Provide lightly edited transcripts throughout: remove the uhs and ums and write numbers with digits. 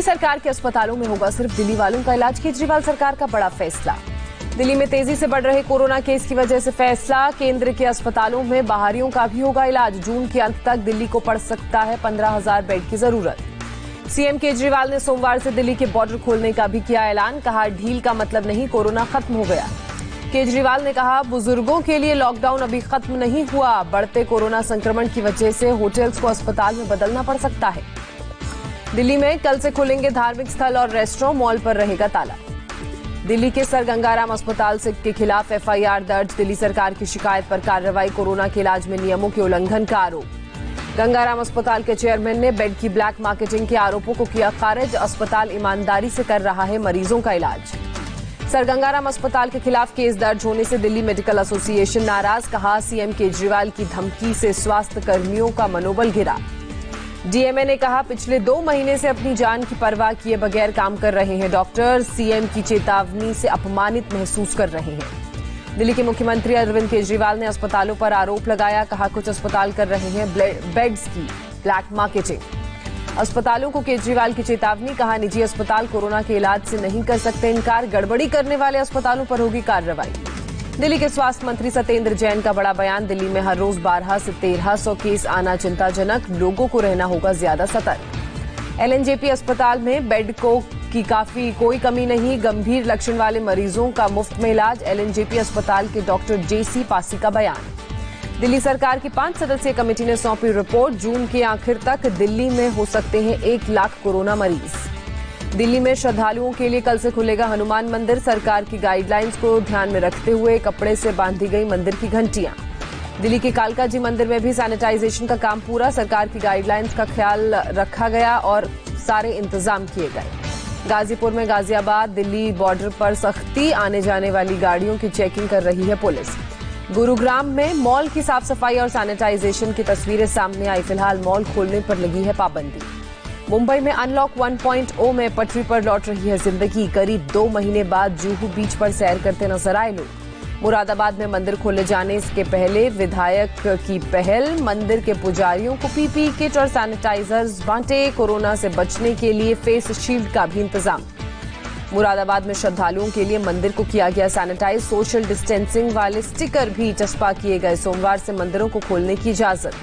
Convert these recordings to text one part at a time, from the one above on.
दिल्ली सरकार के अस्पतालों में होगा सिर्फ दिल्ली वालों का इलाज, केजरीवाल सरकार का बड़ा फैसला। दिल्ली में तेजी से बढ़ रहे कोरोना केस की वजह से फैसला, केंद्र के अस्पतालों में बाहरियों का भी होगा इलाज। जून के अंत तक दिल्ली को पड़ सकता है 15,000 बेड की जरूरत। सीएम केजरीवाल ने सोमवार से दिल्ली के बॉर्डर खोलने का भी किया ऐलान, कहा ढील का मतलब नहीं, कोरोना खत्म हो गया। केजरीवाल ने कहा बुजुर्गों के लिए लॉकडाउन अभी खत्म नहीं हुआ, बढ़ते कोरोना संक्रमण की वजह से होटल्स को अस्पताल में बदलना पड़ सकता है। दिल्ली में कल से खुलेंगे धार्मिक स्थल और रेस्टोरेंट, मॉल पर रहेगा ताला। दिल्ली के सर गंगाराम अस्पताल के खिलाफ एफआईआर दर्ज, दिल्ली सरकार की शिकायत पर कार्रवाई, कोरोना के इलाज में नियमों के उल्लंघन का आरोप। गंगाराम अस्पताल के चेयरमैन ने बेड की ब्लैक मार्केटिंग के आरोपों को किया खारिज, अस्पताल ईमानदारी से कर रहा है मरीजों का इलाज। सर गंगाराम अस्पताल के खिलाफ केस दर्ज होने से दिल्ली मेडिकल एसोसिएशन नाराज, कहा सीएम केजरीवाल की धमकी से स्वास्थ्य कर्मियों का मनोबल गिरा। डीएमए ने कहा पिछले 2 महीने से अपनी जान की परवाह किए बगैर काम कर रहे हैं डॉक्टर, सीएम की चेतावनी से अपमानित महसूस कर रहे हैं। दिल्ली के मुख्यमंत्री अरविंद केजरीवाल ने अस्पतालों पर आरोप लगाया, कहा कुछ अस्पताल कर रहे हैं बेड्स की ब्लैक मार्केटिंग। अस्पतालों को केजरीवाल की चेतावनी, कहा निजी अस्पताल कोरोना के इलाज से नहीं कर सकते इनकार, गड़बड़ी करने वाले अस्पतालों पर होगी कार्रवाई। दिल्ली के स्वास्थ्य मंत्री सत्येंद्र जैन का बड़ा बयान, दिल्ली में हर रोज 1200 से 1300 केस आना चिंताजनक, लोगों को रहना होगा ज्यादा सतर्क। एलएनजेपी अस्पताल में बेड की कोई कमी नहीं, गंभीर लक्षण वाले मरीजों का मुफ्त में इलाज, एलएनजेपी अस्पताल के डॉक्टर जेसी पासी का बयान। दिल्ली सरकार की 5 सदस्यीय कमेटी ने सौंपी रिपोर्ट, जून के आखिर तक दिल्ली में हो सकते हैं 1 लाख कोरोना मरीज। दिल्ली में श्रद्धालुओं के लिए कल से खुलेगा हनुमान मंदिर, सरकार की गाइडलाइंस को ध्यान में रखते हुए कपड़े से बांधी गई मंदिर की घंटियां। दिल्ली के कालका जी मंदिर में भी सैनिटाइजेशन का काम पूरा, सरकार की गाइडलाइंस का ख्याल रखा गया और सारे इंतजाम किए गए। गाजीपुर में गाजियाबाद दिल्ली बॉर्डर पर सख्ती, आने जाने वाली गाड़ियों की चेकिंग कर रही है पुलिस। गुरुग्राम में मॉल की साफ सफाई और सैनिटाइजेशन की तस्वीरें सामने आई, फिलहाल मॉल खोलने पर लगी है पाबंदी। मुंबई में अनलॉक 1.0 में पटरी पर लौट रही है जिंदगी, करीब 2 महीने बाद जुहू बीच पर सैर करते नजर आए लोग। मुरादाबाद में मंदिर खोले जाने के पहले विधायक की पहल, मंदिर के पुजारियों को पीपीई किट और सैनिटाइजर्स बांटे, कोरोना से बचने के लिए फेस शील्ड का भी इंतजाम। मुरादाबाद में श्रद्धालुओं के लिए मंदिर को किया गया सैनिटाइज, सोशल डिस्टेंसिंग वाले स्टिकर भी चस्पा किए गए, सोमवार से मंदिरों को खोलने की इजाजत।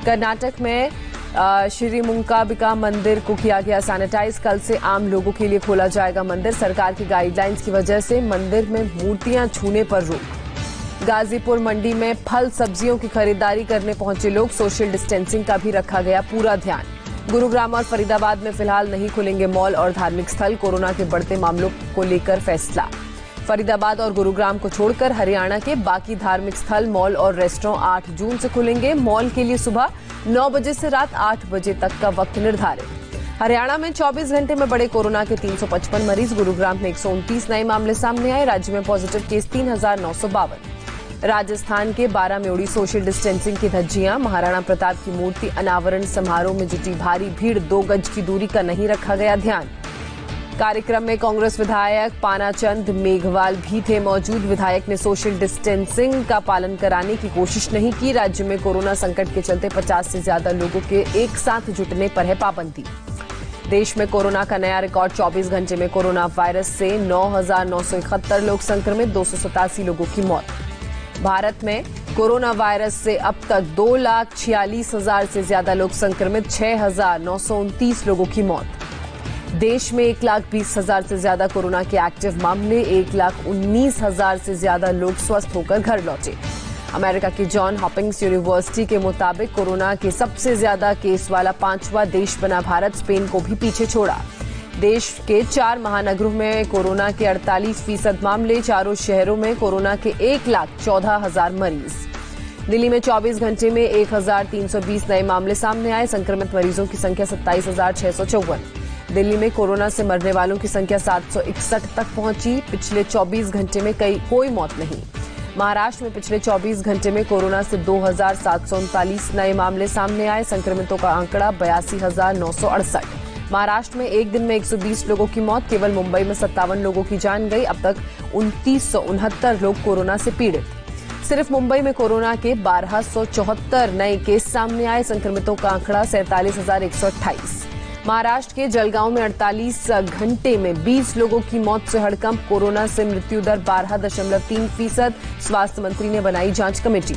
कर्नाटक में श्री मुंकाबिका मंदिर को किया गया सैनिटाइज, कल से आम लोगों के लिए खोला जाएगा मंदिर, सरकार की गाइडलाइंस की वजह से मंदिर में मूर्तियां छूने पर रोक। गाजीपुर मंडी में फल सब्जियों की खरीदारी करने पहुंचे लोग, सोशल डिस्टेंसिंग का भी रखा गया पूरा ध्यान। गुरुग्राम और फरीदाबाद में फिलहाल नहीं खुलेंगे मॉल और धार्मिक स्थल, कोरोना के बढ़ते मामलों को लेकर फैसला। फरीदाबाद और गुरुग्राम को छोड़कर हरियाणा के बाकी धार्मिक स्थल, मॉल और रेस्टोरेंट 8 जून से खुलेंगे। मॉल के लिए सुबह 9 बजे से रात 8 बजे तक का वक्त निर्धारित। हरियाणा में 24 घंटे में बढ़े कोरोना के 355 मरीज, गुरुग्राम में 129 नए मामले सामने आए, राज्य में पॉजिटिव केस 3,952। राजस्थान के 12 में उड़ी सोशल डिस्टेंसिंग की धज्जियां, महाराणा प्रताप की मूर्ति अनावरण समारोह में जुटी भारी भीड़, 2 गज की दूरी का नहीं रखा गया ध्यान। कार्यक्रम में कांग्रेस विधायक पानाचंद मेघवाल भी थे मौजूद, विधायक ने सोशल डिस्टेंसिंग का पालन कराने की कोशिश नहीं की। राज्य में कोरोना संकट के चलते 50 से ज्यादा लोगों के एक साथ जुटने पर है पाबंदी। देश में कोरोना का नया रिकॉर्ड, 24 घंटे में कोरोना वायरस से 9,971 लोग संक्रमित, 287 लोगों की मौत। भारत में कोरोना वायरस से अब तक 2,46,000 से ज्यादा लोग संक्रमित, 6,929 लोगों की मौत। देश में 1,20,000 से ज्यादा कोरोना के एक्टिव मामले, 1,19,000 से ज्यादा लोग स्वस्थ होकर घर लौटे। अमेरिका की जॉन हॉपिंग्स यूनिवर्सिटी के मुताबिक कोरोना के सबसे ज्यादा केस वाला 5वां देश बना भारत, स्पेन को भी पीछे छोड़ा। देश के 4 महानगरों में कोरोना के 48% मामले, चारों शहरों में कोरोना के 1,14,000 मरीज। दिल्ली में 24 घंटे में 1,320 नए मामले सामने आए, संक्रमित मरीजों की संख्या 27,654। दिल्ली में कोरोना से मरने वालों की संख्या 761 तक पहुंची, पिछले 24 घंटे में कोई मौत नहीं। महाराष्ट्र में पिछले 24 घंटे में कोरोना से 2,739 नए मामले सामने आए, संक्रमितों का आंकड़ा 82,968। महाराष्ट्र में एक दिन में 120 लोगों की मौत, केवल मुंबई में 57 लोगों की जान गई, अब तक 2,969 लोग कोरोना से पीड़ित। सिर्फ मुंबई में कोरोना के 1,274 नए केस सामने आए, संक्रमितों का आंकड़ा 47,128। महाराष्ट्र के जलगांव में 48 घंटे में 20 लोगों की मौत से हड़कंप। कोरोना से मृत्यु दर 12.3%। स्वास्थ्य मंत्री ने बनाई जांच कमेटी।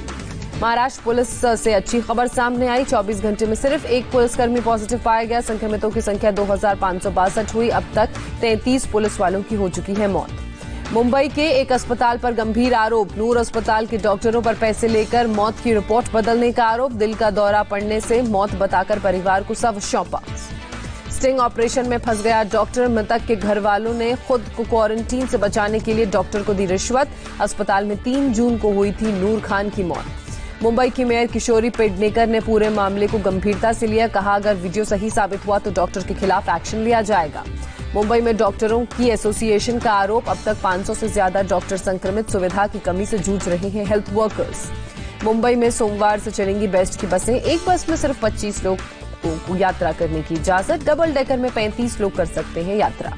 महाराष्ट्र पुलिस से अच्छी खबर सामने आई। 24 घंटे में सिर्फ एक पुलिसकर्मी पॉजिटिव पाया गया। संक्रमितों की संख्या 2562 हुई। अब तक 33 पुलिस वालों की हो चुकी है मौत। मुंबई के एक अस्पताल पर गंभीर आरोप। नूर अस्पताल के डॉक्टरों पर पैसे लेकर मौत की रिपोर्ट बदलने का आरोप। दिल का दौरा पड़ने से मौत बताकर परिवार को शव सौंपा। स्टिंग ऑपरेशन में फंस गया डॉक्टर। मृतक के घर वालों ने खुद को क्वारंटीन से बचाने के लिए डॉक्टर को दी रिश्वत। अस्पताल में 3 जून को हुई थी नूर खान की मौत। मुंबई की मेयर किशोरी पेडनेकर ने पूरे मामले को गंभीरता से लिया। कहा, अगर वीडियो सही साबित हुआ तो डॉक्टर के खिलाफ एक्शन लिया जाएगा। मुंबई में डॉक्टरों की एसोसिएशन का आरोप। अब तक 500 से ज्यादा डॉक्टर संक्रमित। सुविधा की कमी से जूझ रहे हैं हेल्थ वर्कर्स। मुंबई में सोमवार से चलेंगी बेस्ट की बसें। एक बस में सिर्फ 25 लोग को यात्रा करने की इजाजत। डबल डेकर में 35 लोग कर सकते हैं यात्रा।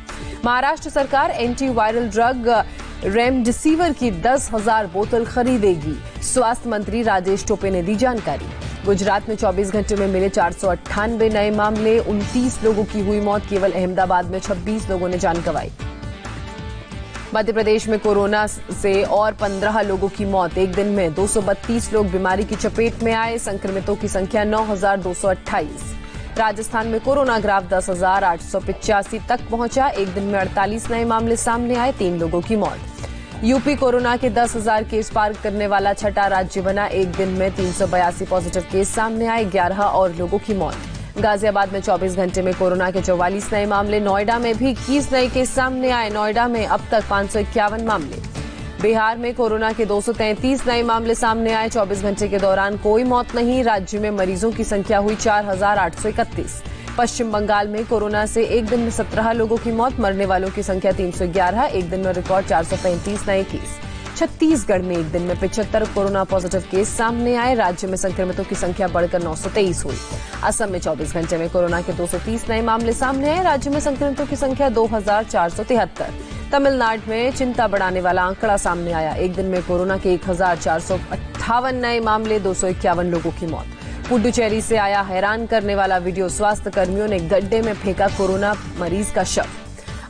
महाराष्ट्र सरकार एंटी वायरल ड्रग रेमडेसिविर की 10,000 बोतल खरीदेगी। स्वास्थ्य मंत्री राजेश टोपे ने दी जानकारी। गुजरात में 24 घंटे में मिले 498 नए मामले। 29 लोगों की हुई मौत। केवल अहमदाबाद में 26 लोगों ने जान गंवाई। मध्य प्रदेश में कोरोना से और 15 लोगों की मौत। एक दिन में 232 लोग बीमारी की चपेट में आए। संक्रमितों की संख्या 9,228। राजस्थान में कोरोना ग्राफ 10,885 तक पहुंचा। एक दिन में 48 नए मामले सामने आए। 3 लोगों की मौत। यूपी कोरोना के 10,000 केस पार करने वाला छठा राज्य बना। एक दिन में 382 पॉजिटिव केस सामने आए। 11 और लोगों की मौत। गाजियाबाद में 24 घंटे में कोरोना के 44 नए मामले। नोएडा में भी 21 नए केस सामने आए। नोएडा में अब तक 551 मामले। बिहार में कोरोना के 233 नए मामले सामने आए। 24 घंटे के दौरान कोई मौत नहीं। राज्य में मरीजों की संख्या हुई 4,831। पश्चिम बंगाल में कोरोना से एक दिन में 17 लोगों की मौत। मरने वालों की संख्या 311। एक दिन में रिकॉर्ड 435 नए केस। छत्तीसगढ़ में एक दिन में 75 कोरोना पॉजिटिव केस सामने आए। राज्य में संक्रमितों की संख्या बढ़कर 923 हुई। असम में 24 घंटे में कोरोना के 230 नए मामले सामने आए। राज्य में संक्रमितों की संख्या 2,473। तमिलनाडु में चिंता बढ़ाने वाला आंकड़ा सामने आया। एक दिन में कोरोना के 1,458 नए मामले। 251 लोगों की मौत। पुडुचेरी से आया हैरान करने वाला वीडियो। स्वास्थ्य कर्मियों ने गड्ढे में फेंका कोरोना मरीज का शव।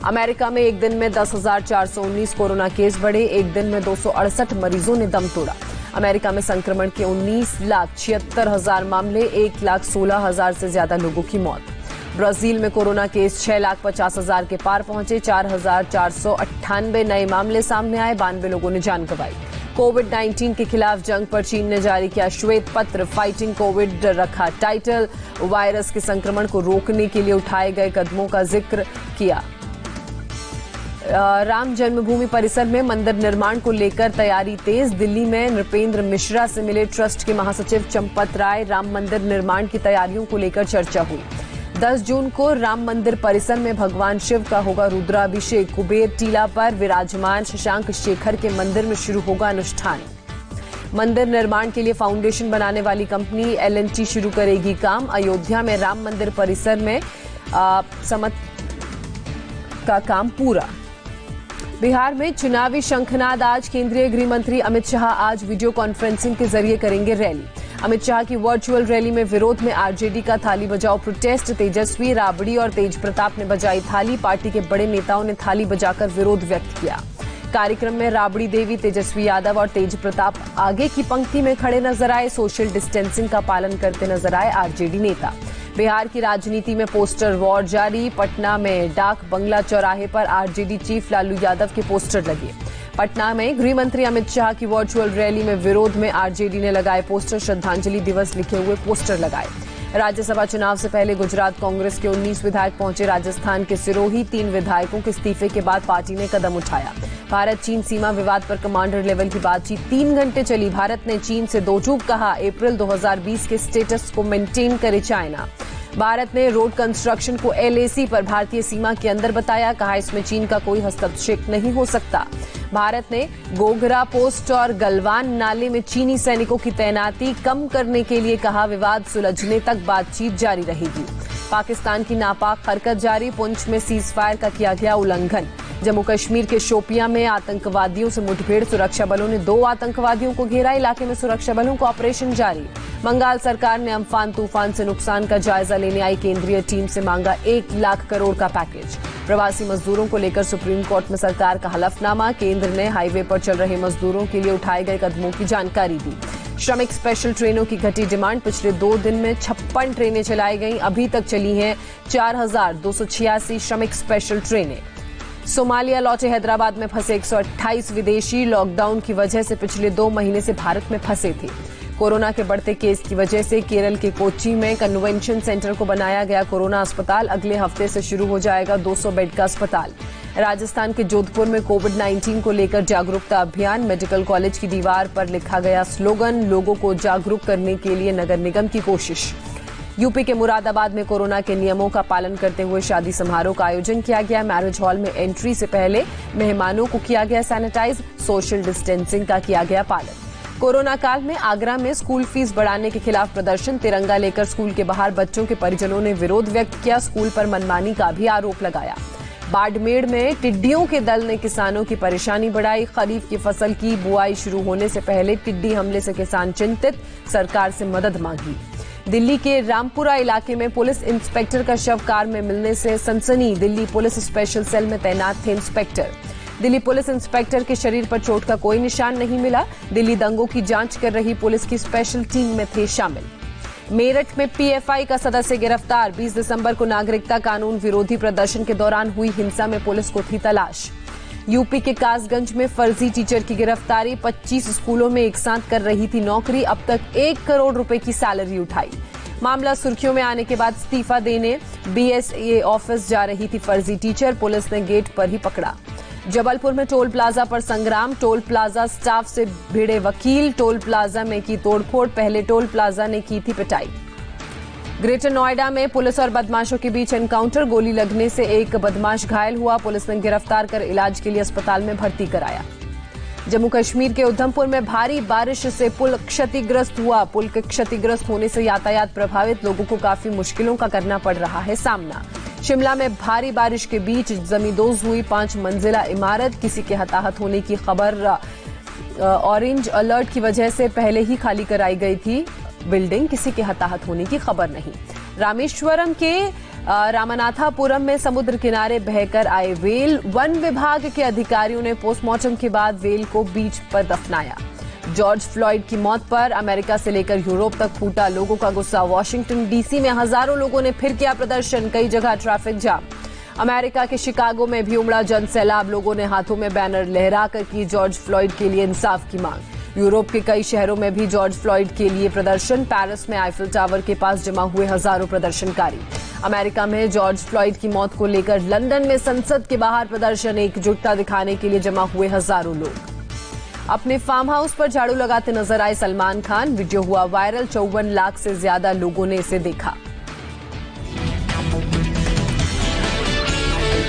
अमेरिका में एक दिन में 10,419 कोरोना केस बढ़े। एक दिन में 268 मरीजों ने दम तोड़ा। अमेरिका में संक्रमण के 19,76,000 मामले। 1,16,000 से ज्यादा लोगों की मौत। ब्राजील में कोरोना केस 6,50,000 के पार पहुंचे। 4,498 नए मामले सामने आए। 92 लोगों ने जान गंवाई। कोविड-19 के खिलाफ जंग पर चीन ने जारी किया श्वेत पत्र। फाइटिंग कोविड रखा टाइटल। वायरस के संक्रमण को रोकने के लिए उठाए गए कदमों का जिक्र किया। राम जन्मभूमि परिसर में मंदिर निर्माण को लेकर तैयारी तेज। दिल्ली में नृपेंद्र मिश्रा से मिले ट्रस्ट के महासचिव चंपत राय। राम मंदिर निर्माण की तैयारियों को लेकर चर्चा हुई। 10 जून को राम मंदिर परिसर में भगवान शिव का होगा रुद्राभिषेक। कुबेर टीला पर विराजमान शशांक शेखर के मंदिर में शुरू होगा अनुष्ठान। मंदिर निर्माण के लिए फाउंडेशन बनाने वाली कंपनी L&T शुरू करेगी काम। अयोध्या में राम मंदिर परिसर में समत का काम पूरा। बिहार में चुनावी शंखनाद आज। केंद्रीय गृह मंत्री अमित शाह आज वीडियो कॉन्फ्रेंसिंग के जरिए करेंगे रैली। अमित शाह की वर्चुअल रैली में विरोध में आरजेडी का थाली बजाओ प्रोटेस्ट। तेजस्वी, राबड़ी और तेज प्रताप ने बजाई थाली। पार्टी के बड़े नेताओं ने थाली बजाकर विरोध व्यक्त किया। कार्यक्रम में राबड़ी देवी, तेजस्वी यादव और तेज प्रताप आगे की पंक्ति में खड़े नजर आए। सोशल डिस्टेंसिंग का पालन करते नजर आए आरजेडी नेता। बिहार की राजनीति में पोस्टर वॉर जारी। पटना में डाक बंगला चौराहे पर आरजेडी चीफ लालू यादव के पोस्टर लगे। पटना में गृह मंत्री अमित शाह की वर्चुअल रैली में विरोध में आरजेडी ने लगाए पोस्टर। श्रद्धांजलि दिवस लिखे हुए पोस्टर लगाए। राज्यसभा चुनाव से पहले गुजरात कांग्रेस के 19 विधायक पहुंचे राजस्थान के सिरोही। 3 विधायकों के इस्तीफे के बाद पार्टी ने कदम उठाया। भारत चीन सीमा विवाद पर कमांडर लेवल की बातचीत 3 घंटे चली। भारत ने चीन से दो टूक कहा। अप्रैल 2020 के स्टेटस को मेंटेन करे चाइना। भारत ने रोड कंस्ट्रक्शन को LAC पर भारतीय सीमा के अंदर बताया। कहा, इसमें चीन का कोई हस्तक्षेप नहीं हो सकता। भारत ने गोगरा पोस्ट और गलवान नाले में चीनी सैनिकों की तैनाती कम करने के लिए कहा। विवाद सुलझने तक बातचीत जारी रहेगी। पाकिस्तान की नापाक हरकत जारी। पुंछ में सीज फायर का किया गया उल्लंघन। जम्मू कश्मीर के शोपियां में आतंकवादियों से मुठभेड़। सुरक्षा बलों ने 2 आतंकवादियों को घेरा। इलाके में सुरक्षा बलों का ऑपरेशन जारी। बंगाल सरकार ने अम्फान तूफान से नुकसान का जायजा लेने आई केंद्रीय टीम से मांगा 1 लाख करोड़ का पैकेज। प्रवासी मजदूरों को लेकर सुप्रीम कोर्ट में सरकार का हलफनामा। केंद्र ने हाईवे पर चल रहे मजदूरों के लिए उठाए गए कदमों की जानकारी दी। श्रमिक स्पेशल ट्रेनों की घटी डिमांड। पिछले 2 दिन में 56 ट्रेनें चलाई गईं। अभी तक चली हैं 4286 श्रमिक स्पेशल ट्रेनें। सोमालिया लौटे हैदराबाद में फंसे 128 विदेशी लॉकडाउन की वजह से पिछले 2 महीने से भारत में फंसे थे। कोरोना के बढ़ते केस की वजह से केरल के कोच्चि में कन्वेंशन सेंटर को बनाया गया कोरोना अस्पताल। अगले हफ्ते से शुरू हो जाएगा 200 बेड का अस्पताल। राजस्थान के जोधपुर में कोविड-19 को लेकर जागरूकता अभियान। मेडिकल कॉलेज की दीवार पर लिखा गया स्लोगन, लोगों को जागरूक करने के लिए नगर निगम की कोशिश। यूपी के मुरादाबाद में कोरोना के नियमों का पालन करते हुए शादी समारोह का आयोजन किया गया। मैरिज हॉल में एंट्री से पहले मेहमानों को किया गया सैनिटाइज। सोशल डिस्टेंसिंग का किया गया पालन। कोरोना काल में आगरा में स्कूल फीस बढ़ाने के खिलाफ प्रदर्शन। तिरंगा लेकर स्कूल के बाहर बच्चों के परिजनों ने विरोध व्यक्त किया। स्कूल पर मनमानी का भी आरोप लगाया। बाड़मेर में टिड्डियों के दल ने किसानों की परेशानी बढ़ाई। खरीफ की फसल की बुआई शुरू होने से पहले टिड्डी हमले से किसान चिंतित, सरकार से मदद मांगी। दिल्ली के रामपुरा इलाके में पुलिस इंस्पेक्टर का शव कार में मिलने से सनसनी। दिल्ली पुलिस स्पेशल सेल में तैनात थे इंस्पेक्टर। दिल्ली पुलिस इंस्पेक्टर के शरीर पर चोट का कोई निशान नहीं मिला। दिल्ली दंगों की जांच कर रही पुलिस की स्पेशल टीम में थे शामिल। मेरठ में पीएफआई का सदस्य गिरफ्तार। 20 दिसंबर को नागरिकता कानून विरोधी प्रदर्शन के दौरान हुई हिंसा में पुलिस को थी तलाश। यूपी के कासगंज में फर्जी टीचर की गिरफ्तारी। 25 स्कूलों में एक साथ कर रही थी नौकरी। अब तक 1 करोड़ रुपए की सैलरी उठाई। मामला सुर्खियों में आने के बाद इस्तीफा देने बीएसए ऑफिस जा रही थी फर्जी टीचर। पुलिस ने गेट पर ही पकड़ा। जबलपुर में टोल प्लाजा पर संग्राम। टोल प्लाजा स्टाफ से भिड़े वकील। टोल प्लाजा में की तोड़फोड़। पहले टोल प्लाजा ने की थी पिटाई। ग्रेटर नोएडा में पुलिस और बदमाशों के बीच एनकाउंटर। गोली लगने से एक बदमाश घायल हुआ। पुलिस ने गिरफ्तार कर इलाज के लिए अस्पताल में भर्ती कराया। जम्मू कश्मीर के उधमपुर में भारी बारिश से पुल क्षतिग्रस्त हुआ। पुल के क्षतिग्रस्त होने से यातायात प्रभावित। लोगों को काफी मुश्किलों का करना पड़ रहा है सामना। शिमला में भारी बारिश के बीच जमींदोज हुई 5 मंजिला इमारत। किसी के हताहत होने की खबर। ऑरेंज अलर्ट की वजह से पहले ही खाली कराई गई थी बिल्डिंग। किसी के हताहत होने की खबर नहीं। रामेश्वरम के रामनाथापुरम में समुद्र किनारे बहकर आए वेल। वन विभाग के अधिकारियों ने पोस्टमार्टम के बाद वेल को बीच पर दफनाया। जॉर्ज फ्लॉयड की मौत पर अमेरिका से लेकर यूरोप तक फूटा लोगों का गुस्सा। वॉशिंगटन डीसी में हजारों लोगों ने फिर किया प्रदर्शन। कई जगह ट्रैफिक जाम। अमेरिका के शिकागो में भी उमड़ा जन सैलाब। लोगों ने हाथों में बैनर लहराकर की जॉर्ज फ्लॉयड के लिए इंसाफ की मांग। यूरोप के कई शहरों में भी जॉर्ज फ्लॉयड के लिए प्रदर्शन। पेरिस में आईफिल टावर के पास जमा हुए हजारों प्रदर्शनकारी। अमेरिका में जॉर्ज फ्लॉयड की मौत को लेकर लंदन में संसद के बाहर प्रदर्शन। एकजुटता दिखाने के लिए जमा हुए हजारों लोग। अपने फार्म हाउस पर झाड़ू लगाते नजर आए सलमान खान। वीडियो हुआ वायरल। 54 लाख से ज्यादा लोगों ने इसे देखा।